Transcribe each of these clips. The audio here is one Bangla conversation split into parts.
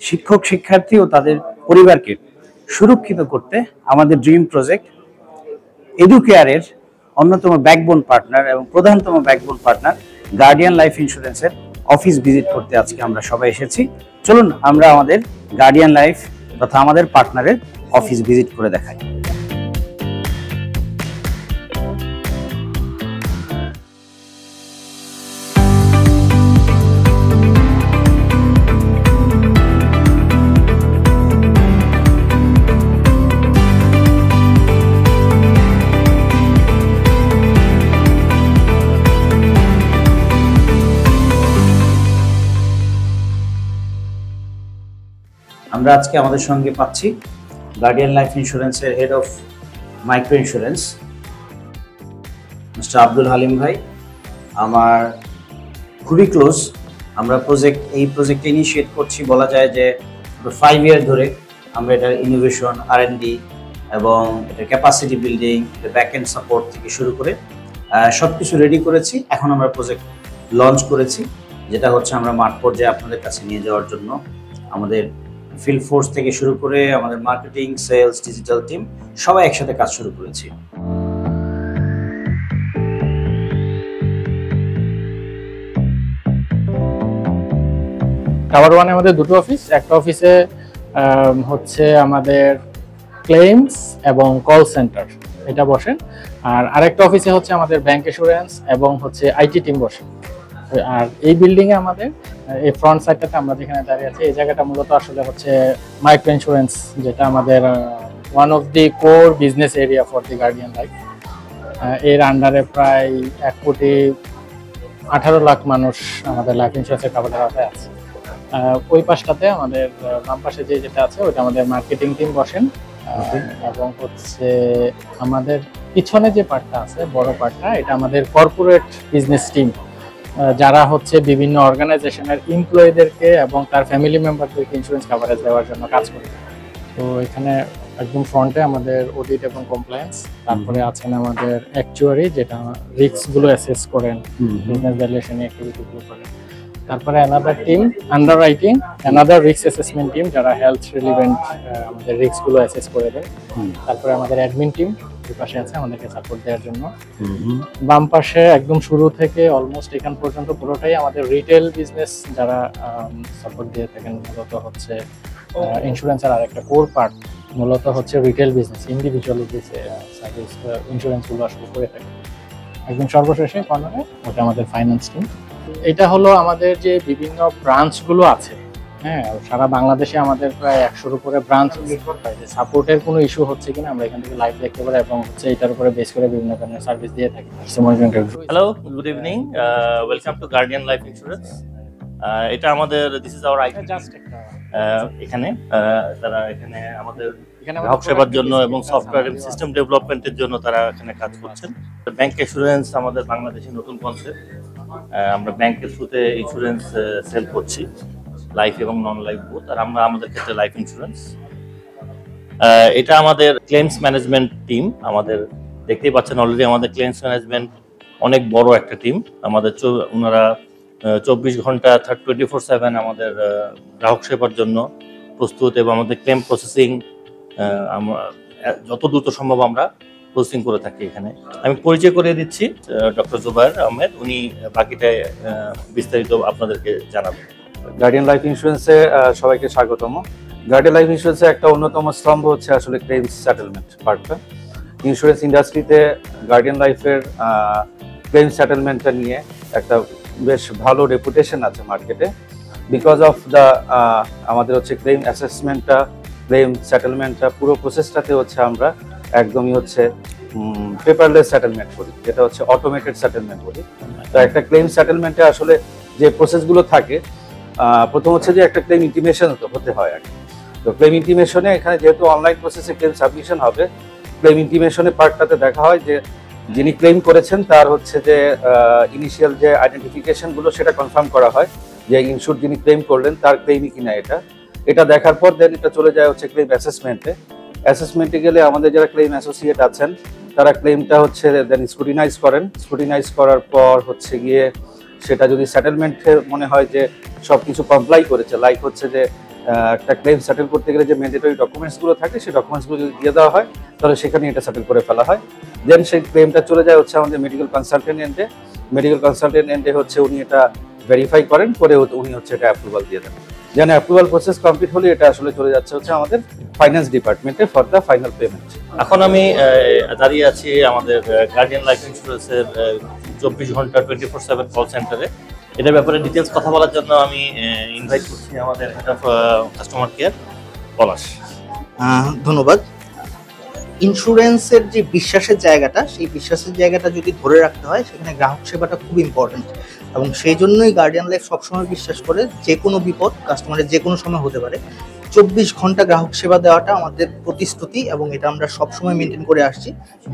শিক্ষক শিক্ষার্থী ও তাদের পরিবারকে সুরক্ষিত করতে আমাদের ড্রিম প্রজেক্ট এডুকেয়ারের অন্যতম ব্যাকবোন পার্টনার এবং প্রধানতম ব্যাকবোন পার্টনার গার্ডিয়ান লাইফ ইন্স্যুরেন্সের অফিস ভিজিট করতে আজকে আমরা সবাই এসেছি। চলুন আমরা আমাদের গার্ডিয়ান লাইফ তথা আমাদের পার্টনারের অফিস ভিজিট করে দেখাই। আমরা আজকে আমাদের সঙ্গে পাচ্ছি গার্ডিয়ান লাইফ ইন্স্যুরেন্সের head of micro insurance mister Abdul Halim ভাই। আমার খুবই ক্লোজ। আমরা এই প্রজেক্টে ইনিশিয়েট করছি বলা যায় যে 5 ইয়ার ধরে আমরা এটার ইনোভেশন, R&D এবং এটার capacity building, back end support থেকে শুরু করে সব কিছু রেডি করেছি। এখন আমরা প্রজেক্ট লঞ্চ করেছি, যেটা হচ্ছে আমরা মাঠ পর্যায়ে আপনাদের কাছে নিয়ে যাওয়ার জন্য আমাদের ফিল্ড ফোর্স থেকে শুরু করে আমাদের মার্কেটিং, সেলস, ডিজিটাল টিম সবাই একসাথে কাজ শুরু করেছি। টাওয়ার ওয়ানে আমাদের দুটো অফিস। একটা অফিসে হচ্ছে আমাদের ক্লেইমস এবং কল সেন্টার এটা বসেন, আর আরেকটা অফিসে হচ্ছে আমাদের ব্যাংক ইন্স্যুরেন্স এবং হচ্ছে আইটি টিম বসে। আর এই বিল্ডিং এ আমাদের এই ফ্রন্ট সাইডটাতে আমরা যেখানে দাঁড়িয়ে আছি, এই জায়গাটা মূলত আসলে হচ্ছে মাইক্রো ইন্স্যুরেন্স, যেটা আমাদের one of the core business area for the guardian life. এর আন্ডারে প্রায় 1,18,00,000 মানুষ আমাদের লাইফ ইন্স্যুরেন্সের কাভারের আওতায় আছে। ওই পাশটাতে আমাদের বাম পাশে যেটা আছে ওইটা আমাদের মার্কেটিং টিম বসেন, এবং হচ্ছে আমাদের পিছনে যে পার্টটা আছে বড় পার্টটা, এটা আমাদের কর্পোরেট বিজনেস টিম, যারা হচ্ছে বিভিন্ন অর্গানাইজেশনের এমপ্লয়ীদেরকে এবং তার ফ্যামিলি মেম্বারদেরকে ইন্স্যুরেন্স কাভারেজ দেওয়ার জন্য কাজ করে। তো এখানে একদম ফ্রন্টে আমাদের অডিট এবং কমপ্লায়েন্স, তারপরে আছেন আমাদের অ্যাকচুয়ারি, যেটা রিস্কগুলো অ্যাসেস করেন, বিজনেস ভ্যালুয়েশন অ্যাক্টিভিটিগুলো করেন। তারপরে another team underwriting, another risk assessment team, যারা হেলথ রিলেভেন্ট আমাদের রিস্কগুলো অ্যাসেস করে দেন। তারপরে আমাদের অ্যাডমিন টিম এই পাশে আছে আমাদেরকে সাপোর্ট দেওয়ার জন্য। বাম পাশে একদম শুরু থেকে অলমোস্ট এখান পর্যন্ত পুরোটাই আমাদের রিটেল বিজনেস, যারা সাপোর্ট দিয়ে থাকেন। মূলত হচ্ছে ইন্স্যুরেন্সের আরেকটা কোর পার্ট মূলত হচ্ছে রিটেল বিজনেস, ইন্ডিভিজুয়ালি যে সার্ভিস ইন্স্যুরেন্সগুলো আসলে করে থাকে। একদম সর্বশেষে কর্নারে ওটা আমাদের ফাইন্যান্স টিম। এটা হলো আমাদের যে বিভিন্ন ব্রাঞ্চগুলো আছে, হ্যাঁ, সারা বাংলাদেশে আমাদের প্রায় 100-র উপরে ব্রাঞ্চ আছে। সাপোর্টের কোনো ইস্যু হচ্ছে কিনা আমরা এখান থেকে লাইভ দেখতে পারি, এবং হচ্ছে এটার উপরে বেস করে বিভিন্ন ধরনের সার্ভিস দিয়ে থাকি। Hello, good evening, welcome to guardian life insurance. এটা আমাদের দিস ইজ আওয়ার আইটি এখানে তারা এখানে আমাদের গ্রাহক সেবার জন্য এবং সফটওয়্যার এবং সিস্টেম ডেভেলপমেন্টের জন্য তারা এখানে কাজ করছেন। ব্যাংক ইন্স্যুরেন্স আমাদের বাংলাদেশে নতুন কনসেপ্ট। আমরা ব্যাংকের থ্রুতে ইন্স্যুরেন্স সেল করছি, লাইফ এবং নন লাইফ বোথ। আর আমরা আমাদের ক্ষেত্রে লাইফ ইন্স্যুরেন্স। এটা আমাদের ক্লেমস ম্যানেজমেন্ট টিম। আমাদের দেখতেই পাচ্ছেন অলরেডি আমাদের ক্লেমস ম্যানেজমেন্ট অনেক বড় একটা টিম। আমাদের ওনারা 24 ঘন্টা 24/7 আমাদের গ্রাহক সেবার জন্য প্রস্তুত, এবং আমাদের ক্লেম প্রসেসিং যত দ্রুত সম্ভব আমরা প্রসেসিং করে থাকি এখানে। আমি পরিচয় করিয়ে দিচ্ছি ডক্টর জুবায়ের আহমেদ, উনি বাকিটা বিস্তারিত আপনাদেরকে জানাবেন। গার্ডিয়ান লাইফ ইন্স্যুরেন্সে সবাইকে স্বাগতম। গার্ডিয়ান লাইফ ইন্স্যুরেন্সের একটা অন্যতম স্তম্ভ হচ্ছে আসলে ক্লেমস সেটেলমেন্ট পার্টটা। ইন্স্যুরেন্স ইন্ডাস্ট্রিতে গার্ডিয়ান লাইফের ক্লেম সেটেলমেন্টটা নিয়ে একটা বেশ ভালো রেপুটেশন আছে মার্কেটে, বিকজ অফ দ্য আমাদের হচ্ছে ক্লেম অ্যাসেসমেন্টটা, ক্লেম সেটেলমেন্টটা, পুরো প্রসেসটাতে হচ্ছে আমরা একদমই হচ্ছে পেপারলেস সেটেলমেন্ট করি, যেটা হচ্ছে অটোমেটেড সেটেলমেন্ট বলি। তো একটা ক্লেম সেটেলমেন্টে আসলে যে প্রসেসগুলো থাকে, প্রথম হচ্ছে যে একটা ক্লেম ইন্টিমেশন হতে হয় আগে। তো ক্লেম ইন্টিমেশনে এখানে যেহেতু অনলাইন প্রসেসে ক্লেম সাবমিশন হবে, ক্লেম ইন্টিমেশনের পার্টটাতে দেখা হয় যে যিনি ক্লেম করেছেন তার হচ্ছে যে ইনিশিয়াল যে আইডেন্টিফিকেশনগুলো সেটা কনফার্ম করা হয় যে ইনস্যুর যিনি ক্লেম করলেন তার ক্লেমই কিনা এটা দেখার পর দেন এটা চলে যায় হচ্ছে ক্লেম অ্যাসেসমেন্টে গেলে আমাদের যারা ক্লেম অ্যাসোসিয়েট আছেন তারা ক্লেমটা হচ্ছে দেন স্ক্রুটিনাইজ করার পর হচ্ছে গিয়ে সেটা যদি সেটেলমেন্টে মনে হয় যে সবকিছু কমপ্লাই করেছে, লাইক হচ্ছে যে একটা ক্লেম সেটেল করতে গেলে যে ম্যান্ডেটরি ডকুমেন্টসগুলো থাকে সেই ডকুমেন্টসগুলো যদি দিয়ে দেওয়া হয় তাহলে সেখানে এটা সেটেল করে ফেলা হয়। দেন সেই ক্লেমটা চলে যায় হচ্ছে আমাদের মেডিকেল কনসালটেন্ট এন্ডে। মেডিকেল কনসালটেন্ট এন্ডে হচ্ছে উনি এটা ভেরিফাই করেন, করে উনি হচ্ছে এটা অ্যাপ্রুভাল দিয়ে দেন। যেন অ্যাপ্রুভাল প্রসেস কমপ্লিট হলে এটা আসলে চলে যাচ্ছে হচ্ছে আমাদের ফাইন্যান্স ডিপার্টমেন্টে ফর দ্য ফাইনাল পেমেন্ট। এখন আমি দাঁড়িয়ে আছি আমাদের গার্ডিয়ান লাইফ ইন্স্যুরেন্সের 24 ঘন্টা 24/7 কল সেন্টারে। এটার ব্যাপারে ডিটেলস কথা বলার জন্য আমি ইনভাইট করছি আমাদের হেড অফ কাস্টমার কেয়ার পলাশ। ধন্যবাদ। ইন্স্যুরেন্সের যে বিশ্বাসের জায়গাটা, সেই বিশ্বাসের জায়গাটা যদি ধরে রাখতে হয় সেখানে গ্রাহক সেবাটা খুব ইম্পর্টেন্ট, এবং সেই জন্যই গার্ডিয়ান লাইফ সবসময় বিশ্বাস করে যে কোনো বিপদ কাস্টমারের যে কোনো সময় হতে পারে। 24 ঘন্টা গ্রাহক সেবা দেওয়াটা আমাদের প্রতিশ্রুতি, এবং এটা আমরা সবসময় মেনটেন করে আসছি,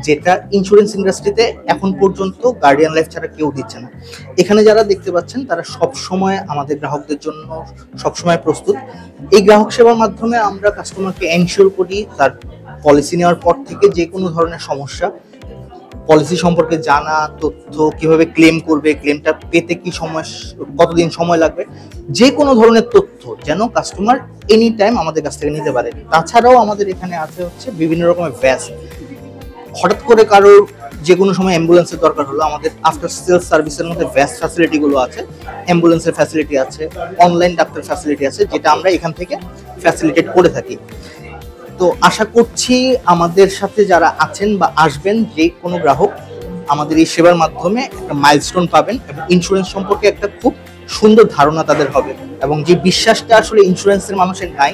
যেটা ইন্স্যুরেন্স ইন্ডাস্ট্রিতে এখন পর্যন্ত গার্ডিয়ান লাইফ ছাড়া কেউ দিচ্ছে না। এখানে যারা দেখতে পাচ্ছেন তারা সবসময় আমাদের গ্রাহকদের জন্য সবসময় প্রস্তুত। এই গ্রাহক সেবার মাধ্যমে আমরা কাস্টমারকে এনশিওর করি তার পলিসি নেওয়ার পর থেকে যে কোনো ধরনের সমস্যা, পলিসি সম্পর্কে জানা, তথ্য কিভাবে ক্লেম করবে, ক্লেমটা পেতে কি সময়, কতদিন সময় লাগবে, যে কোনো ধরনের তথ্য যেন কাস্টমার এনি টাইম আমাদের কাছ থেকে নিতে পারে। তাছাড়াও আমাদের এখানে আছে হচ্ছে বিভিন্ন রকমের ভ্যাস। হঠাৎ করে কারোর যে কোনো সময় অ্যাম্বুলেন্সের দরকার হলো, আমাদের আফটার সেলস সার্ভিসের মধ্যে ভ্যাস ফ্যাসিলিটিগুলো আছে, অ্যাম্বুলেন্সের ফ্যাসিলিটি আছে, অনলাইন ডাক্তার ফ্যাসিলিটি আছে, যেটা আমরা এখান থেকে ফ্যাসিলিটেট করে থাকি। তো আশা করছি আমাদের সাথে যারা আছেন বা আসবেন যে কোনো গ্রাহক আমাদের এই সেবার মাধ্যমে একটা মাইলস্টোন পাবেন, এবং ইন্স্যুরেন্স সম্পর্কে একটা খুব সুন্দর ধারণা তাদের হবে, এবং যে বিশ্বাসটা আসলে ইন্স্যুরেন্সের মানুষের নাই,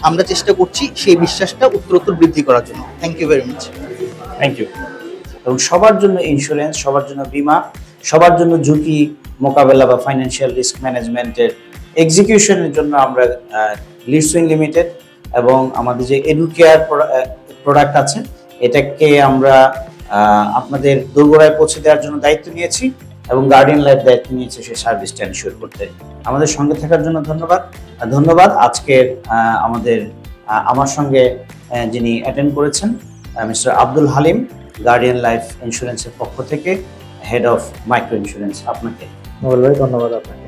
আমরা চেষ্টা করছি সেই বিশ্বাসটা উত্তরোত্তর বৃদ্ধি করার জন্য। Thank you very much. Thank you. এবং সবার জন্য ইন্স্যুরেন্স, সবার জন্য বীমা, সবার জন্য ঝুঁকি মোকাবেলা বা ফাইন্যান্সিয়াল রিস্ক ম্যানেজমেন্টের এক্সিকিউশনের জন্য আমরা লিডসুইং লিমিটেড এবং আমাদের যে এডুকেয়ার প্রোডাক্ট আছে এটাকে আমরা আপনাদের দোরগোড়ায় পৌঁছে দেওয়ার জন্য দায়িত্ব নিয়েছি, এবং গার্ডিয়ান লাইফ দায়িত্ব নিয়েছে সেই সার্ভিসটা এনশিওর করতে। আমাদের সঙ্গে থাকার জন্য ধন্যবাদ। আজকের আমার সঙ্গে যিনি অ্যাটেন্ড করেছেন mister Abdul Halim, guardian life ইন্স্যুরেন্সের পক্ষ থেকে হেড অফ মাইক্রো ইন্স্যুরেন্স, আপনাকে। ভাই ধন্যবাদ আপনাকে।